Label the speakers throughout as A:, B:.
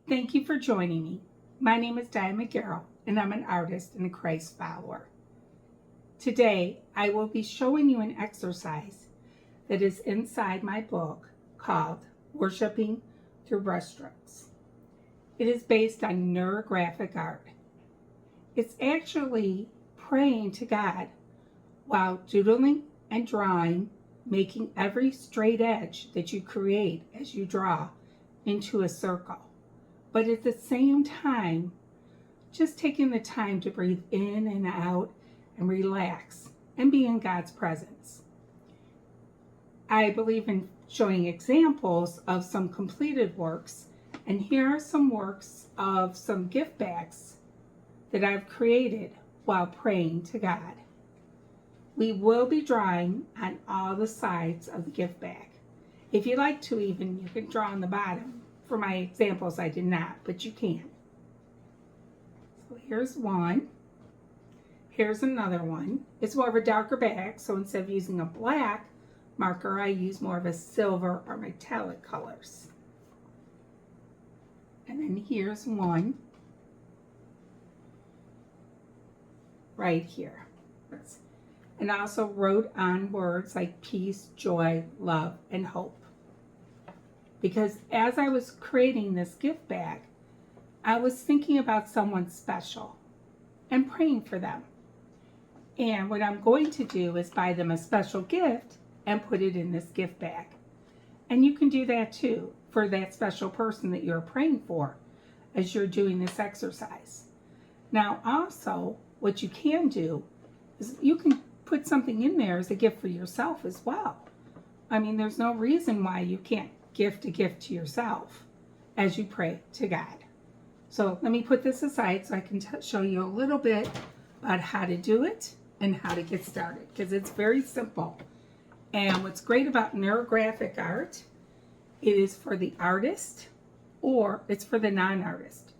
A: Thank you for joining me. My name is Diane McGarrell, and I'm an artist and a Christ follower. Today, I will be showing you an exercise that is inside my book called Worshiping Through Brushstrokes. It is based on neurographic art. It's actually praying to God while doodling and drawing, making every straight edge that you create as you draw into a circle. But at the same time, just taking the time to breathe in and out and relax and be in God's presence. I believe in showing examples of some completed works, and here are some works of some gift bags that I've created while praying to God. We will be drawing on all the sides of the gift bag. If you like to even, you can draw on the bottom. For my examples, I did not, but you can. So here's one. Here's another one. It's more of a darker bag, so instead of using a black marker, I use more of a silver or metallic colors. And then here's one right here. And I also wrote on words like peace, joy, love, and hope. Because as I was creating this gift bag, I was thinking about someone special and praying for them. And what I'm going to do is buy them a special gift and put it in this gift bag. And you can do that too for that special person that you're praying for as you're doing this exercise. Now also, what you can do is you can put something in there as a gift for yourself as well. I mean, there's no reason why you can't gift a gift to yourself as you pray to God. So let me put this aside so I can show you a little bit about how to do it and how to get started, because it's very simple. And what's great about neurographic art, it is for the artist or it's for the non-artist,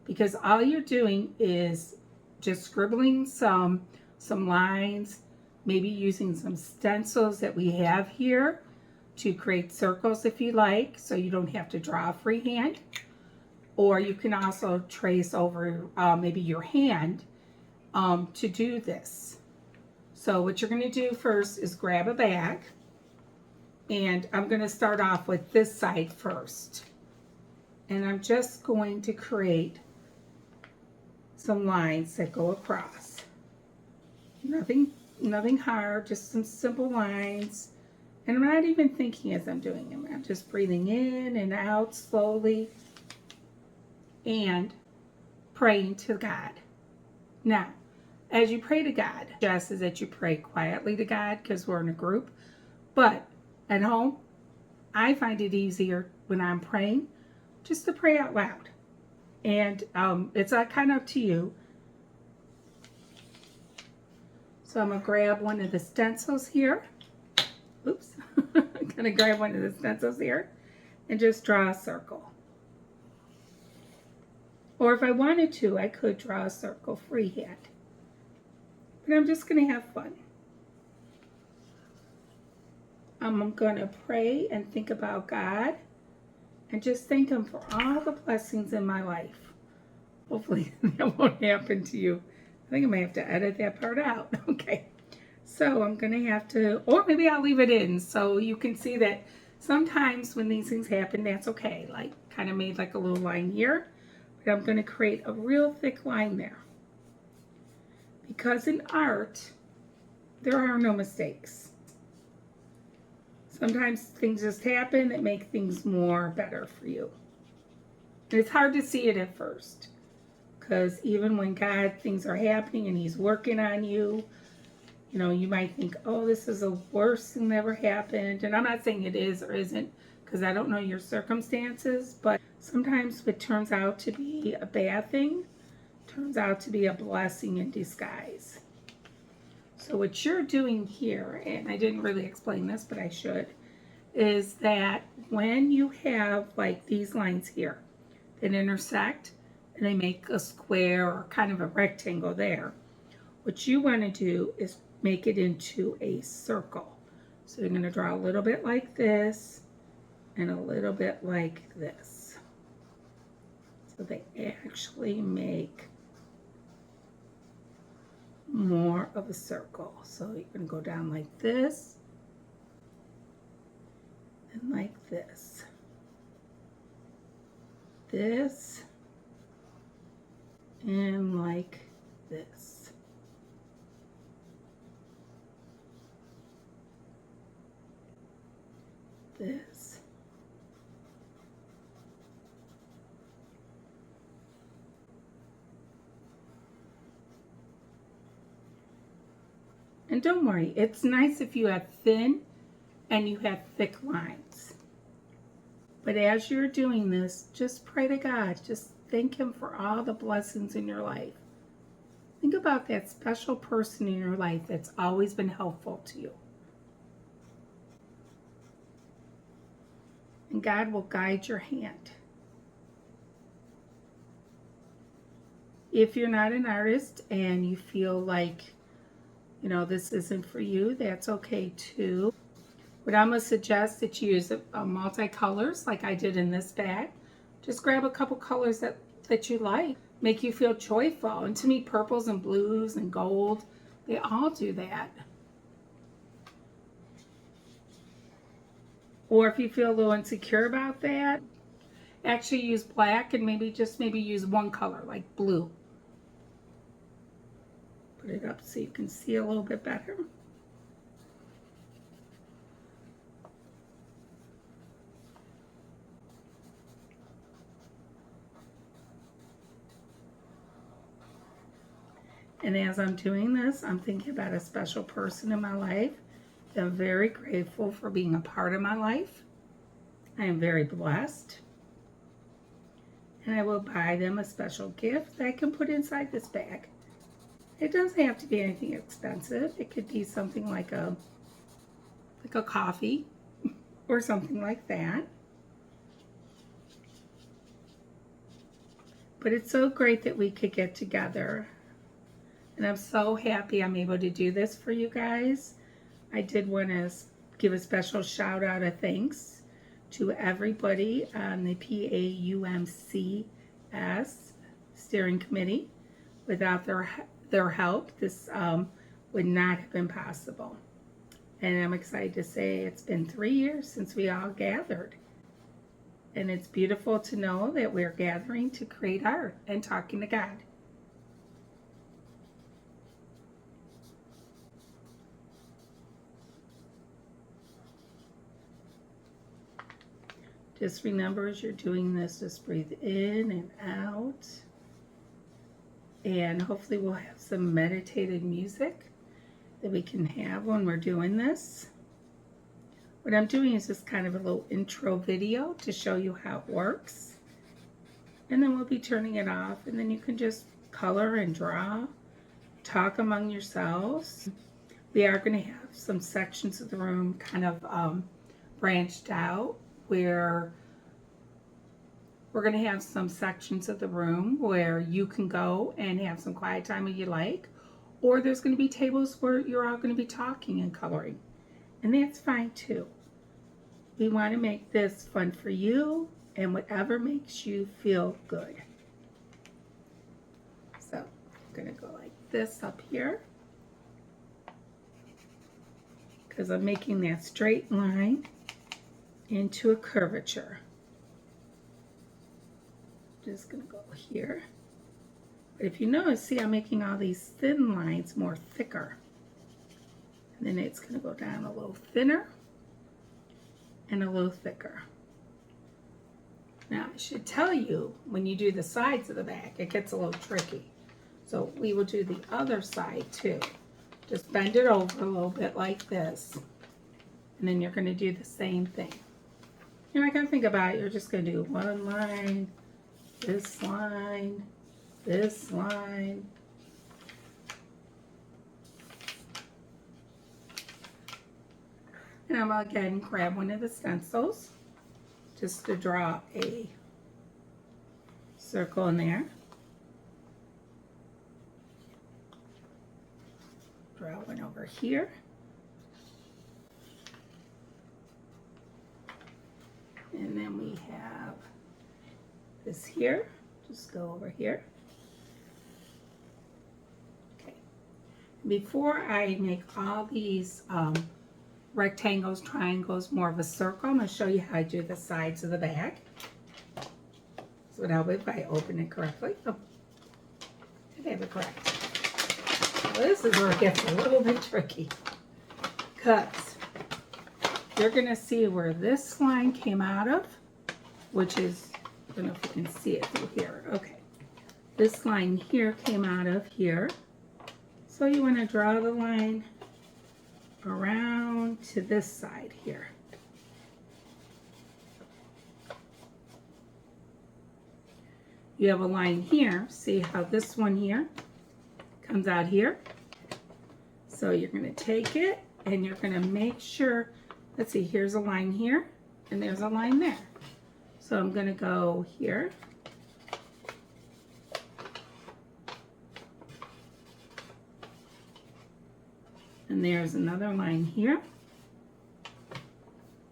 A: because all you're doing is just scribbling some lines, maybe using some stencils that we have here to create circles if you like, so you don't have to draw freehand. Or you can also trace over maybe your hand to do this. So what you're going to do first is grab a bag, and I'm going to start off with this side first. And I'm just going to create some lines that go across. Nothing hard, just some simple lines. And I'm not even thinking as I'm doing them. I'm just breathing in and out slowly and praying to God. Now, as you pray to God, just as that you pray quietly to God because we're in a group. But at home, I find it easier when I'm praying just to pray out loud. And it's kind of up to you. So I'm going to grab one of the stencils here. Oops, I'm going to grab one of the stencils here and just draw a circle. Or if I wanted to, I could draw a circle freehand. But I'm just going to have fun. I'm going to pray and think about God and just thank Him for all the blessings in my life. Hopefully that won't happen to you. I think I may have to edit that part out. Okay. So I'm going to have to, or maybe I'll leave it in so you can see that sometimes when these things happen, that's okay. Like kind of made like a little line here, but I'm going to create a real thick line there. Because in art, there are no mistakes. Sometimes things just happen that make things more better for you. And it's hard to see it at first. Because even when God, things are happening and He's working on you, you know, you might think, oh, this is the worst thing that ever happened. And I'm not saying it is or isn't, because I don't know your circumstances, but sometimes what turns out to be a bad thing turns out to be a blessing in disguise. So what you're doing here, and I didn't really explain this, but I should, is that when you have like these lines here that intersect and they make a square or kind of a rectangle there, what you want to do is make it into a circle. So you're going to draw a little bit like this and a little bit like this. So they actually make more of a circle. So you're going to go down like this and like this. This and like this. This. And don't worry, it's nice if you have thin and you have thick lines. But as you're doing this, just pray to God. Just thank Him for all the blessings in your life. Think about that special person in your life that's always been helpful to you. And God will guide your hand. If you're not an artist and you feel like, you know, this isn't for you, that's okay too. But I'm going to suggest that you use multicolors like I did in this bag. Just grab a couple colors that you like, make you feel joyful. And to me, purples and blues and gold, they all do that. Or if you feel a little insecure about that, actually use black and maybe use one color like blue. Put it up so you can see a little bit better. And as I'm doing this, I'm thinking about a special person in my life. I'm very grateful for being a part of my life. I am very blessed. And I will buy them a special gift that I can put inside this bag. It doesn't have to be anything expensive. It could be something like a coffee or something like that. But it's so great that we could get together. And I'm so happy I'm able to do this for you guys. I did want to give a special shout out of thanks to everybody on the PAUMCS steering committee. Without their help, this would not have been possible. And I'm excited to say it's been 3 years since we all gathered. And it's beautiful to know that we're gathering to create art and talking to God. Just remember as you're doing this, just breathe in and out. And hopefully we'll have some meditative music that we can have when we're doing this. What I'm doing is just kind of a little intro video to show you how it works. And then we'll be turning it off, and then you can just color and draw, talk among yourselves. We are going to have some sections of the room kind of branched out, where we're going to have some sections of the room where you can go and have some quiet time if you like, or there's going to be tables where you're all going to be talking and coloring, and that's fine too. We want to make this fun for you and whatever makes you feel good. So I'm going to go like this up here because I'm making that straight line into a curvature. Just going to go here. But if you notice, see, I'm making all these thin lines more thicker. And then it's going to go down a little thinner and a little thicker. Now, I should tell you, when you do the sides of the back, it gets a little tricky. So we will do the other side too. Just bend it over a little bit like this. And then you're going to do the same thing. You're not going to think about it. You're just going to do one line, this line, this line. And I'm going to again grab one of the stencils just to draw a circle in there. Draw one over here. And then we have this here. Just go over here. Okay. Before I make all these rectangles, triangles, more of a circle, I'm going to show you how I do the sides of the bag. So now if I open it correctly, oh, did I have it correct? Well, this is where it gets a little bit tricky, because you're going to see where this line came out of, which is, I don't know if you can see it through here. Okay, this line here came out of here. So you want to draw the line around to this side here. You have a line here. See how this one here comes out here? So you're going to take it and you're going to make sure, let's see, here's a line here and there's a line there. So I'm going to go here. And there's another line here.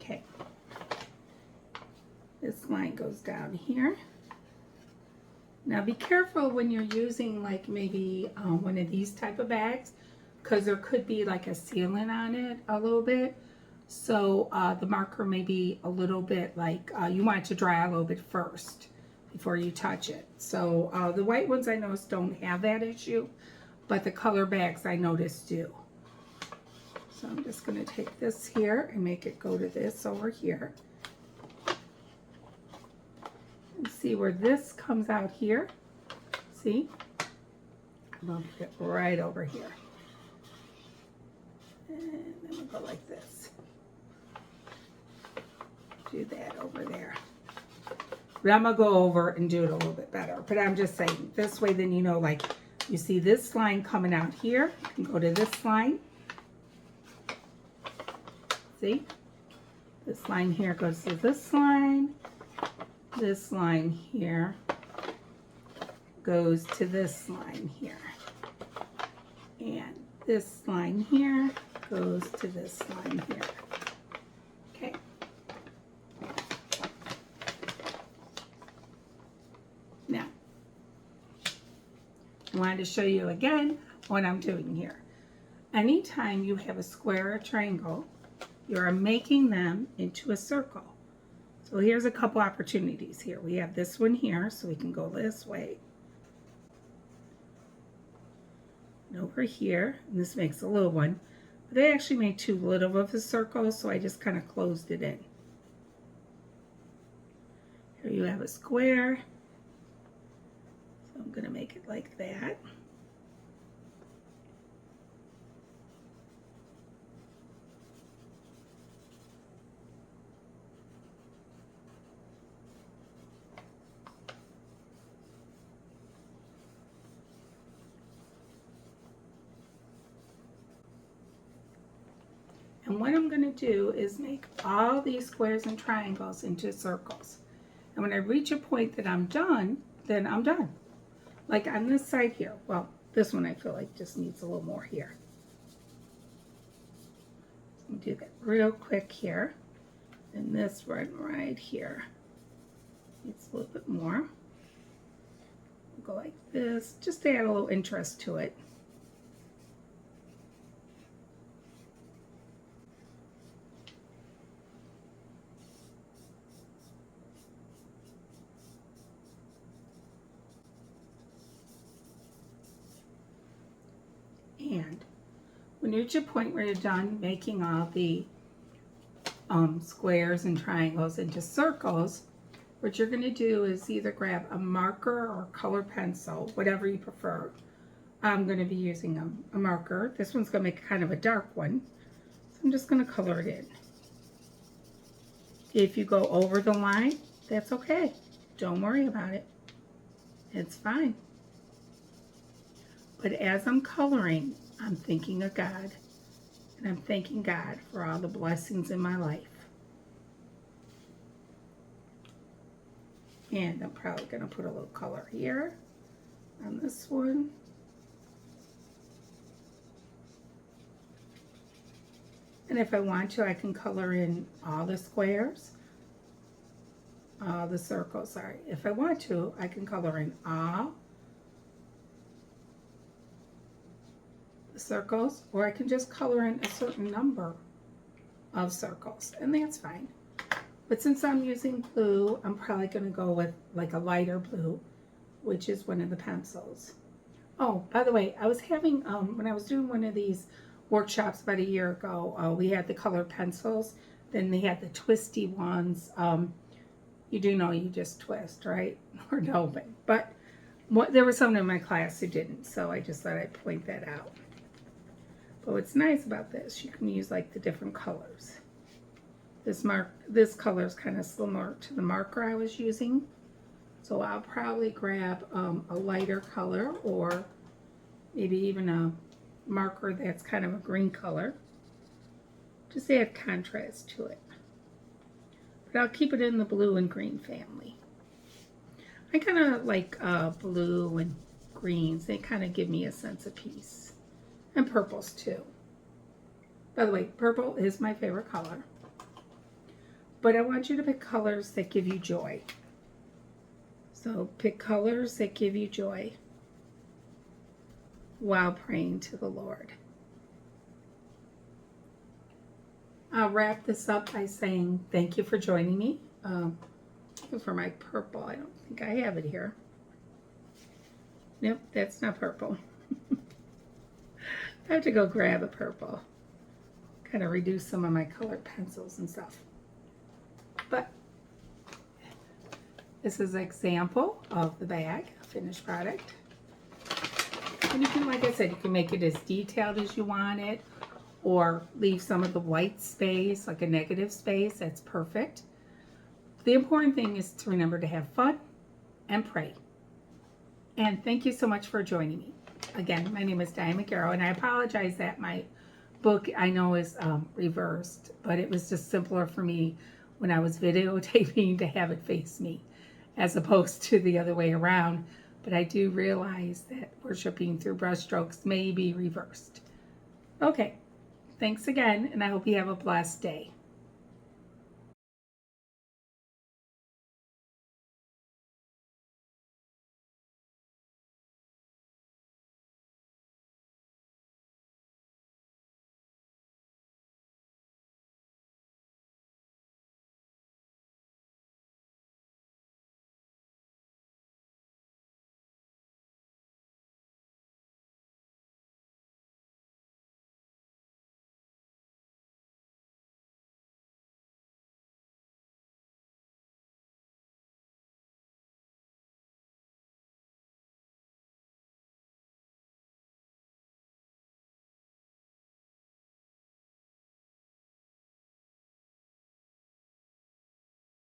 A: Okay. This line goes down here. Now be careful when you're using like maybe one of these type of bags, because there could be like a sealant on it a little bit. So the marker may be a little bit like, you want it to dry a little bit first before you touch it. So the white ones I noticed don't have that issue, but the color bags I noticed do. So I'm just going to take this here and make it go to this over here. And see where this comes out here? See? I'm going to put it right over here. And then we'll go like this. Do that over there. But I'm going to go over and do it a little bit better. But I'm just saying, this way then you know, like, you see this line coming out here. You can go to this line. See? This line here goes to this line. This line here goes to this line here. And this line here goes to this line here. Okay. Now, I wanted to show you again what I'm doing here. Anytime you have a square or triangle, you're making them into a circle. So here's a couple opportunities here. We have this one here, so we can go this way. And over here, and this makes a little one. But they actually made too little of a circle, so I just kind of closed it in. Here you have a square. So I'm going to make it like that. And what I'm going to do is make all these squares and triangles into circles. And when I reach a point that I'm done, then I'm done. Like on this side here. Well, this one I feel like just needs a little more here. So do that real quick here. And this one right here needs a little bit more. We'll go like this, just to add a little interest to it. And when you reach a point where you're done making all the squares and triangles into circles, what you're going to do is either grab a marker or a color pencil, whatever you prefer. I'm going to be using a marker. This one's going to make kind of a dark one, so I'm just going to color it in. If you go over the line, that's okay. Don't worry about it. It's fine. But as I'm coloring, I'm thinking of God, and I'm thanking God for all the blessings in my life. And I'm probably going to put a little color here on this one. And if I want to, I can color in all the squares. the circles. Sorry, if I want to, I can color in all the circles, or I can just color in a certain number of circles, and that's fine. But since I'm using blue, I'm probably going to go with like a lighter blue, which is one of the pencils. Oh, by the way, I was having, when I was doing one of these workshops about a year ago, we had the colored pencils, then they had the twisty ones. You do know you just twist, right? Or no, but there were some in my class who didn't, so I just thought I'd point that out. But what's nice about this, you can use like the different colors. This color is kind of similar to the marker I was using. So I'll probably grab a lighter color, or maybe even a marker that's kind of a green color. Just add contrast to it. But I'll keep it in the blue and green family. I kind of like blue and greens. They kind of give me a sense of peace. And purples too. By the way, purple is my favorite color. But I want you to pick colors that give you joy. So pick colors that give you joy while praying to the Lord. I'll wrap this up by saying thank you for joining me. For my purple, I don't think I have it here. Nope, that's not purple. I have to go grab a purple. Kind of reduce some of my colored pencils and stuff. But this is an example of the bag, finished product. And you can, like I said, you can make it as detailed as you want it, or leave some of the white space, like a negative space. That's perfect. The important thing is to remember to have fun and pray. And thank you so much for joining me. Again, my name is Diane McGarrow, and I apologize that my book, I know, is reversed, but it was just simpler for me when I was videotaping to have it face me as opposed to the other way around. But I do realize that worshiping through brushstrokes may be reversed. Okay, thanks again, and I hope you have a blessed day.